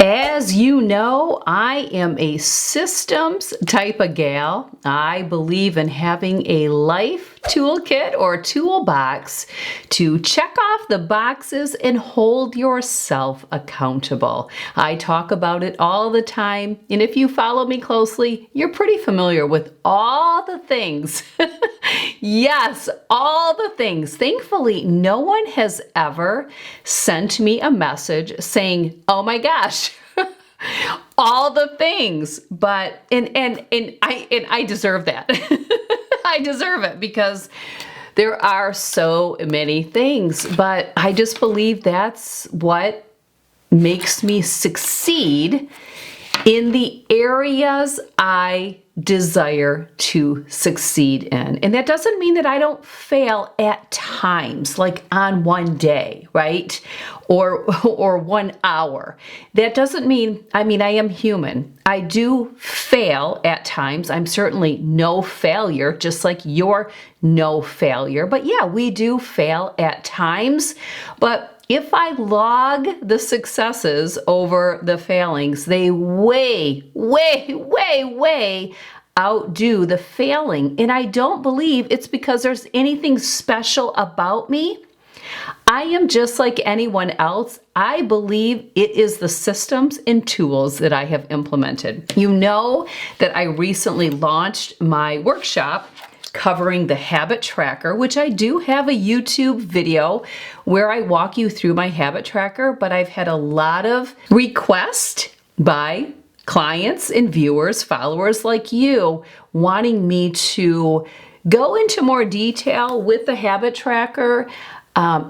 As you know, I am a systems type of gal. I believe in having a life toolkit or toolbox to check off the boxes and hold yourself accountable. I talk about it all the time, and if you follow me closely, you're pretty familiar with all the things. Yes, all the things. Thankfully, no one has ever sent me a message saying, "Oh my gosh, all the things." But and I deserve that. I deserve it because there are so many things, but I just believe that's what makes me succeed in the areas I desire to succeed in. And that doesn't mean that I don't fail at times, like on one day, right? Or 1 hour. That doesn't mean, I am human. I do fail at times. I'm certainly no failure, just like you're no failure. But yeah, we do fail at times. But if I log the successes over the failings, they way outdo the failing. And I don't believe it's because there's anything special about me. I am just like anyone else. I believe it is the systems and tools that I have implemented. You know that I recently launched my workshop covering the habit tracker, which I do have a YouTube video where I walk you through my habit tracker, but I've had a lot of requests by clients and viewers, followers like you, wanting me to go into more detail with the habit tracker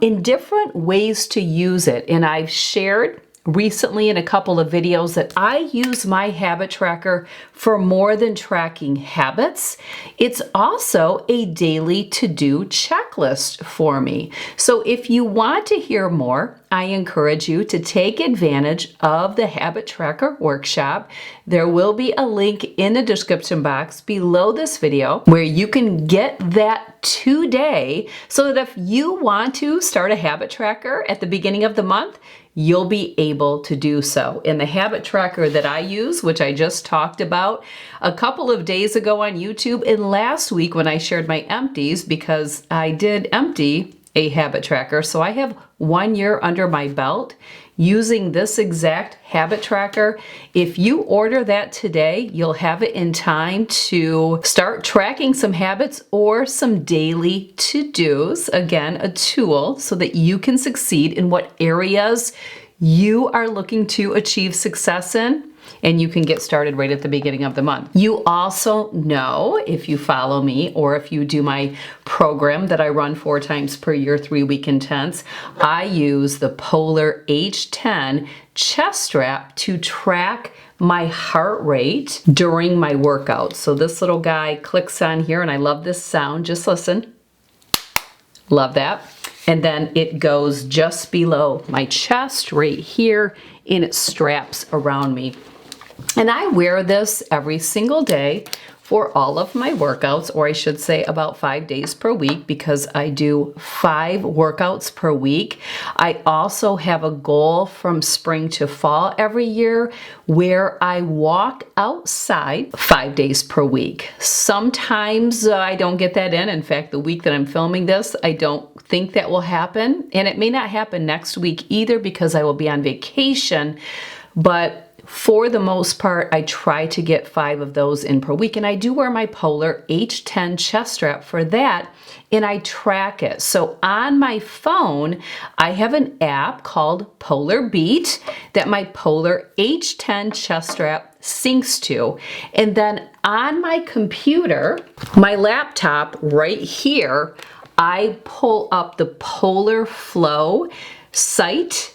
in different ways to use it. And I've shared recently in a couple of videos that I use my habit tracker for more than tracking habits. It's also a daily to-do checklist for me. So if you want to hear more, I encourage you to take advantage of the habit tracker workshop. There will be a link in the description box below this video where you can get that today so that if you want to start a habit tracker at the beginning of the month, you'll be able to do so. And the habit tracker that I use, which I just talked about a couple of days ago on YouTube and last week when I shared my empties, because I did empty a habit tracker. So I have 1 year under my belt using this exact habit tracker. If you order that today, you'll have it in time to start tracking some habits or some daily to-dos. Again, a tool so that you can succeed in what areas you are looking to achieve success in. And you can get started right at the beginning of the month. You also know, if you follow me or if you do my program that I run 4 times per year, 3-week intense, I use the Polar H10 chest strap to track my heart rate during my workout. So this little guy clicks on here, and I love this sound. Just listen. Love that. And then it goes just below my chest right here, and it straps around me. And I wear this every single day for all of my workouts, or I should say about 5 days per week, because I do 5 workouts per week. I also have a goal from spring to fall every year where I walk outside 5 days per week. Sometimes I don't get that in. In fact, the week that I'm filming this, I don't think that will happen. And it may not happen next week either because I will be on vacation. But for the most part, I try to get 5 of those in per week. And I do wear my Polar H10 chest strap for that, and I track it. So on my phone, I have an app called Polar Beat that my Polar H10 chest strap syncs to. And then on my computer, my laptop right here, I pull up the Polar Flow site,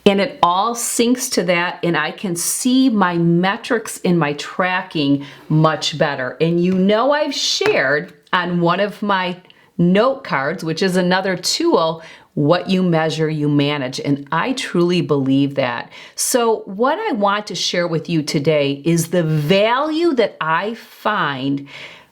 and it all syncs to that, and I can see my metrics in my tracking much better. And you know, I've shared on one of my note cards, which is another tool, what you measure, you manage. And I truly believe that. So what I want to share with you today is the value that I find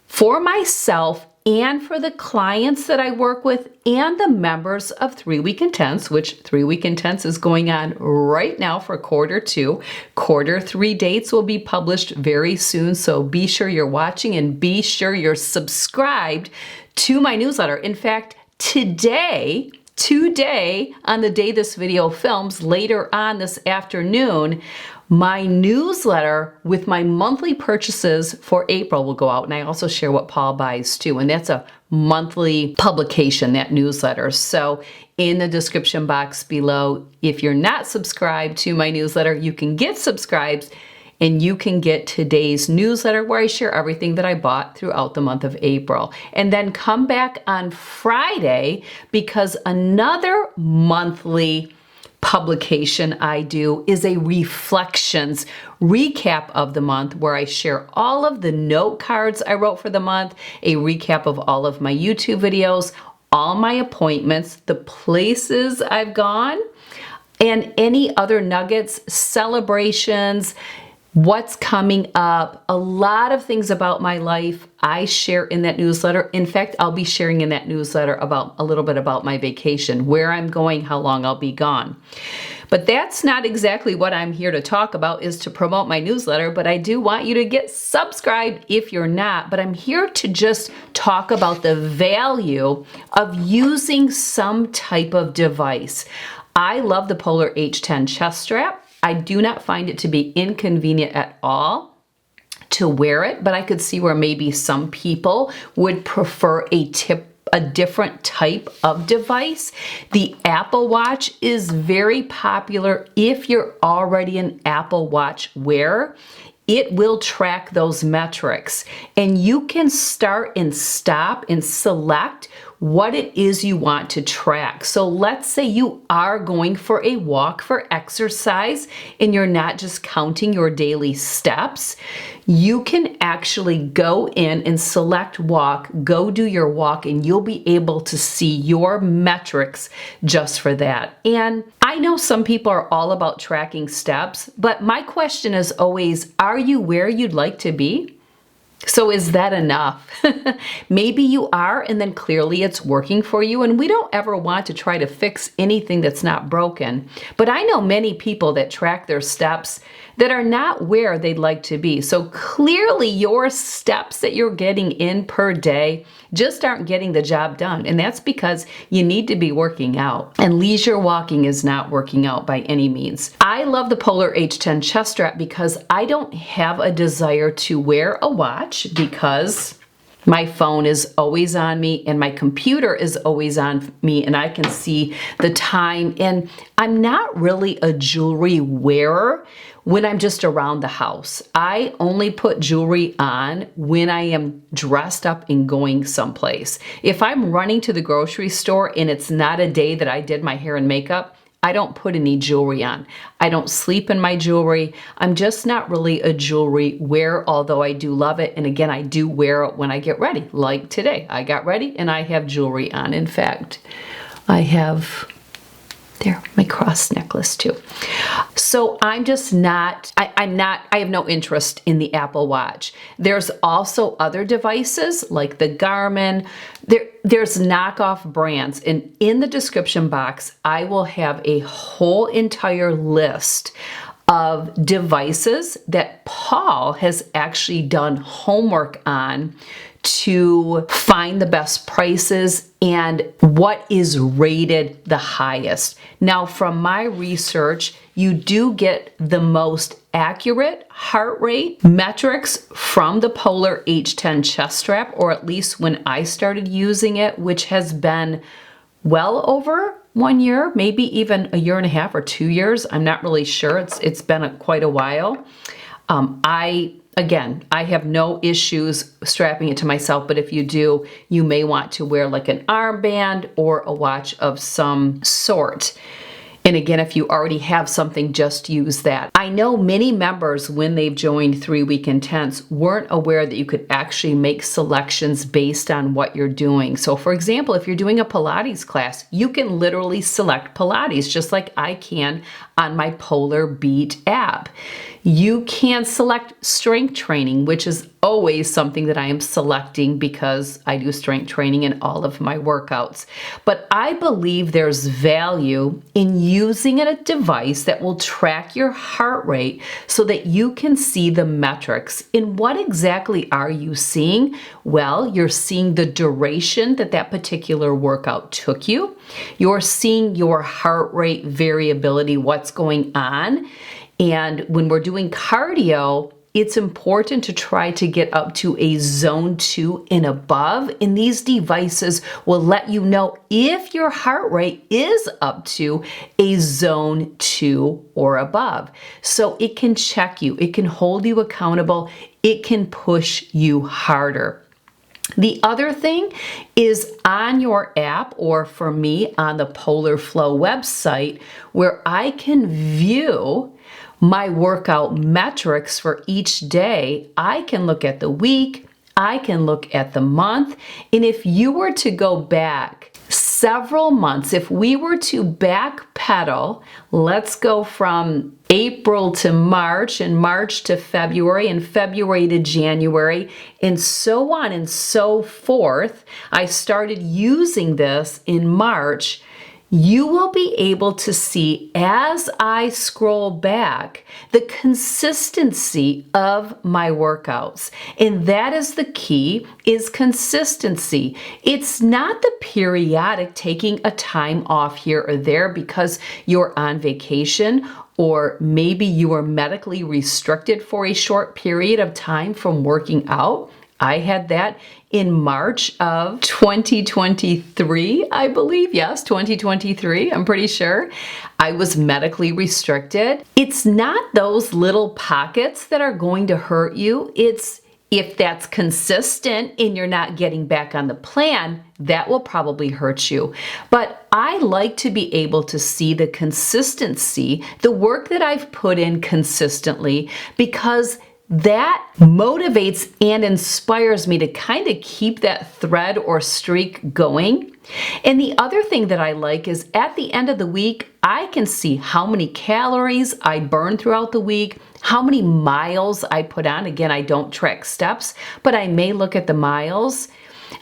for myself and for the clients that I work with and the members of 3 Week Intense, which 3 Week Intense is going on right now for quarter 2. Quarter 3 dates will be published very soon, so be sure you're watching and be sure you're subscribed to my newsletter. In fact, today, on the day this video films, later on this afternoon, my newsletter with my monthly purchases for April will go out, and I also share what Paul buys too, and that's a monthly publication, that newsletter. So in the description box below, if you're not subscribed to my newsletter, you can get subscribed and you can get today's newsletter where I share everything that I bought throughout the month of April. And then come back on Friday because another monthly publication I do is a reflections recap of the month where I share all of the note cards I wrote for the month, a recap of all of my YouTube videos, all my appointments, the places I've gone, and any other nuggets, celebrations, what's coming up, a lot of things about my life I share in that newsletter. In fact, I'll be sharing in that newsletter about a little bit about my vacation, where I'm going, how long I'll be gone. But that's not exactly what I'm here to talk about, is to promote my newsletter, but I do want you to get subscribed if you're not. But I'm here to just talk about the value of using some type of device. I love the Polar H10 chest strap. I do not find it to be inconvenient at all to wear it, but I could see where maybe some people would prefer a different type of device. The Apple Watch is very popular if you're already an Apple Watch wearer. It will track those metrics, and you can start and stop and select what it is you want to track. So let's say you are going for a walk for exercise and you're not just counting your daily steps. You can actually go in and select walk, go do your walk, and you'll be able to see your metrics just for that. And I know some people are all about tracking steps, but my question is always, are you where you'd like to be? So is that enough? Maybe you are, and then clearly it's working for you, and we don't ever want to try to fix anything that's not broken. But I know many people that track their steps that are not where they'd like to be. So clearly your steps that you're getting in per day just aren't getting the job done. And that's because you need to be working out. And leisure walking is not working out by any means. I love the Polar H10 chest strap because I don't have a desire to wear a watch because my phone is always on me and my computer is always on me and I can see the time. And I'm not really a jewelry wearer when I'm just around the house. I only put jewelry on when I am dressed up and going someplace. If I'm running to the grocery store and it's not a day that I did my hair and makeup, I don't put any jewelry on. I don't sleep in my jewelry. I'm just not really a jewelry wearer, although I do love it. And again, I do wear it when I get ready. Like today, I got ready and I have jewelry on. In fact, I have there, my cross necklace too. So I'm just not, I have no interest in the Apple Watch. There's also other devices like the Garmin. There's knockoff brands. And in the description box, I will have a whole entire list of devices that Paul has actually done homework on to find the best prices and what is rated the highest. Now, from my research, you do get the most accurate heart rate metrics from the Polar H10 chest strap, or at least when I started using it, which has been well over 1 year, maybe even 1.5 years or 2 years. I'm not really sure. It's been quite a while. Again, I have no issues strapping it to myself, but if you do, you may want to wear like an armband or a watch of some sort. And again, if you already have something, just use that. I know many members, when they've joined 3-Week Intense, weren't aware that you could actually make selections based on what you're doing. So for example, if you're doing a Pilates class, you can literally select Pilates, just like I can on my Polar Beat app. You can select strength training, which is always something that I am selecting because I do strength training in all of my workouts. But I believe there's value in using a device that will track your heart rate so that you can see the metrics. And what exactly are you seeing? Well, you're seeing the duration that that particular workout took you. You're seeing your heart rate variability, what's going on. And when we're doing cardio, it's important to try to get up to a zone 2 and above. And these devices will let you know if your heart rate is up to a zone 2 or above. So it can check you, it can hold you accountable, it can push you harder. The other thing is on your app, or for me on the Polar Flow website, where I can view my workout metrics for each day. I can look at the week, I can look at the month, and if you were to go back several months, if we were to backpedal, let's go from April to March, and March to February, and February to January, and so on and so forth. I started using this in March. You will be able to see, as I scroll back, the consistency of my workouts. And that is the key, is consistency. It's not the periodic taking a time off here or there because you're on vacation, or maybe you are medically restricted for a short period of time from working out. I had that in March of 2023, I believe. Yes, 2023, I'm pretty sure. I was medically restricted. It's not those little pockets that are going to hurt you. It's if that's consistent and you're not getting back on the plan, that will probably hurt you. But I like to be able to see the consistency, the work that I've put in consistently, because that motivates and inspires me to kind of keep that thread or streak going. And the other thing that I like is at the end of the week, I can see how many calories I burn throughout the week, how many miles I put on. Again, I don't track steps, but I may look at the miles.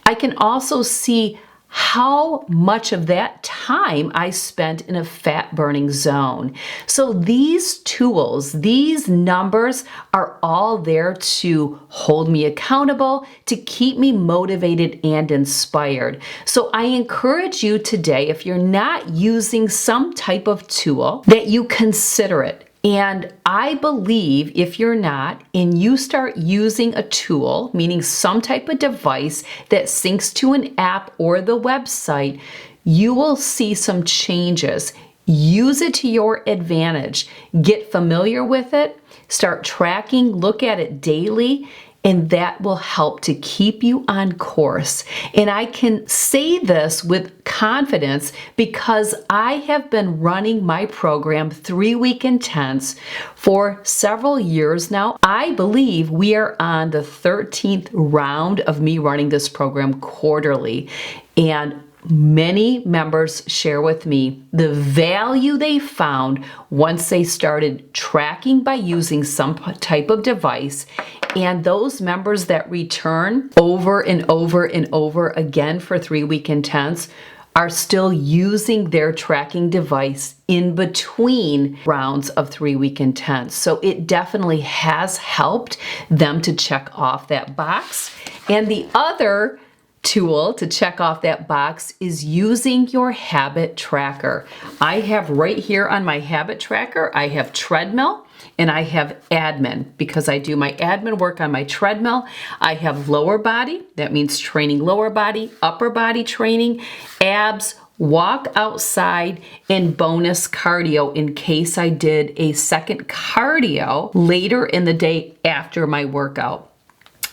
I can also see how much of that time I spent in a fat burning zone. So these tools, these numbers are all there to hold me accountable, to keep me motivated and inspired. So I encourage you today, if you're not using some type of tool, that you consider it. And I believe if you're not, and you start using a tool, meaning some type of device that syncs to an app or the website, you will see some changes. Use it to your advantage. Get familiar with it, start tracking, look at it daily, and that will help to keep you on course. And I can say this with confidence because I have been running my program 3-Week Intense for several years now. I believe we are on the 13th round of me running this program quarterly. And many members share with me the value they found once they started tracking by using some type of device. And those members that return over and over and over again for 3-Week Intense are still using their tracking device in between rounds of 3-Week Intense. So it definitely has helped them to check off that box. And the other tool to check off that box is using your habit tracker. I have right here on my habit tracker, I have treadmill and I have admin because I do my admin work on my treadmill. I have lower body, that means training lower body, upper body training, abs, walk outside, and bonus cardio in case I did a second cardio later in the day after my workout.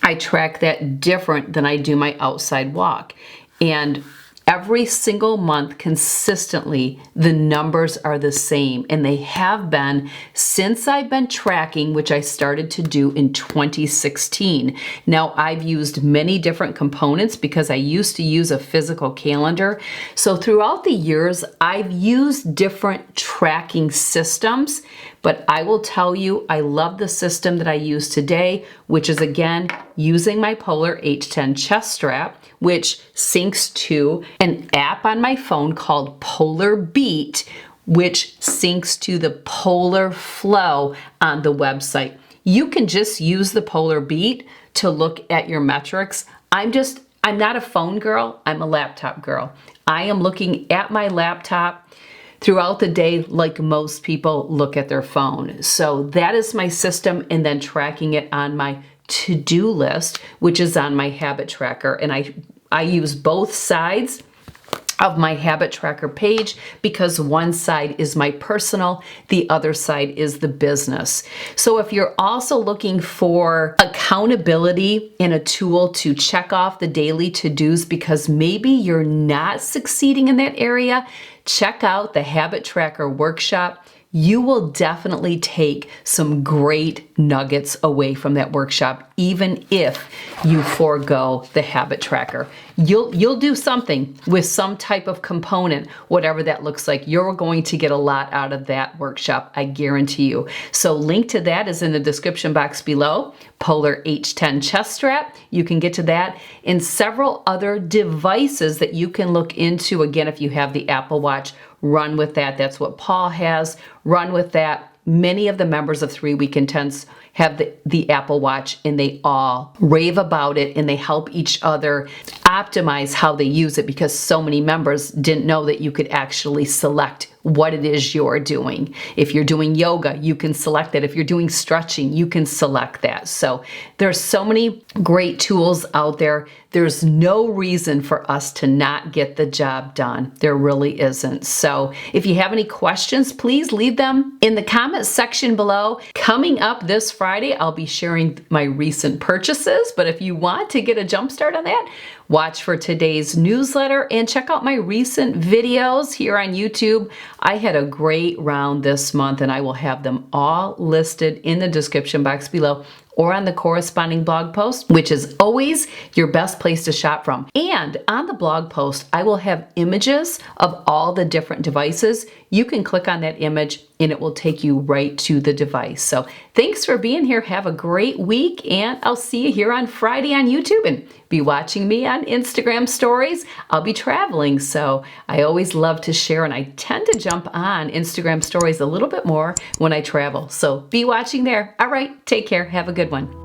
I track that different than I do my outside walk. And Every single month, consistently, the numbers are the same, and they have been since I've been tracking, which I started to do in 2016. Now, I've used many different components because I used to use a physical calendar. So throughout the years, I've used different tracking systems, but I will tell you, I love the system that I use today, which is, again, using my Polar H10 chest strap, which syncs to an app on my phone called Polar Beat, which syncs to the Polar Flow on the website. You can just use the Polar Beat to look at your metrics. I'm not a phone girl, I'm a laptop girl. I am looking at my laptop throughout the day like most people look at their phone. So that is my system, and then tracking it on my to-do list, which is on my habit tracker. And I use both sides of my habit tracker page because one side is my personal, the other side is the business. So if you're also looking for accountability and a tool to check off the daily to-dos because maybe you're not succeeding in that area, check out the Habit Tracker Workshop. You will definitely take some great nuggets away from that workshop, even if you forego the habit tracker. You'll do something with some type of component, whatever that looks like. You're going to get a lot out of that workshop, I guarantee you. So link to that is in the description box below. Polar H10 chest strap. You can get to that, and several other devices that you can look into. Again, if you have the Apple Watch, run with that. That's what Paul has. Run with that. Many of the members of 3 Week Intense have the Apple Watch, and they all rave about it, and they help each other optimize how they use it because so many members didn't know that you could actually select what it is you're doing. If you're doing yoga, you can select that. If you're doing stretching, you can select that. So there's so many great tools out there. There's no reason for us to not get the job done. There really isn't. So if you have any questions, please leave them in the comments section below. Coming up this Friday, I'll be sharing my recent purchases, but if you want to get a jump start on that, watch for today's newsletter and check out my recent videos here on YouTube. I had a great round this month, and I will have them all listed in the description box below or on the corresponding blog post, which is always your best place to shop from. And on the blog post, I will have images of all the different devices. You can click on that image and it will take you right to the device. So thanks for being here. Have a great week, and I'll see you here on Friday on YouTube, and be watching me on Instagram stories. I'll be traveling, so I always love to share, and I tend to jump on Instagram stories a little bit more when I travel. So be watching there. All right, take care. Have a good one.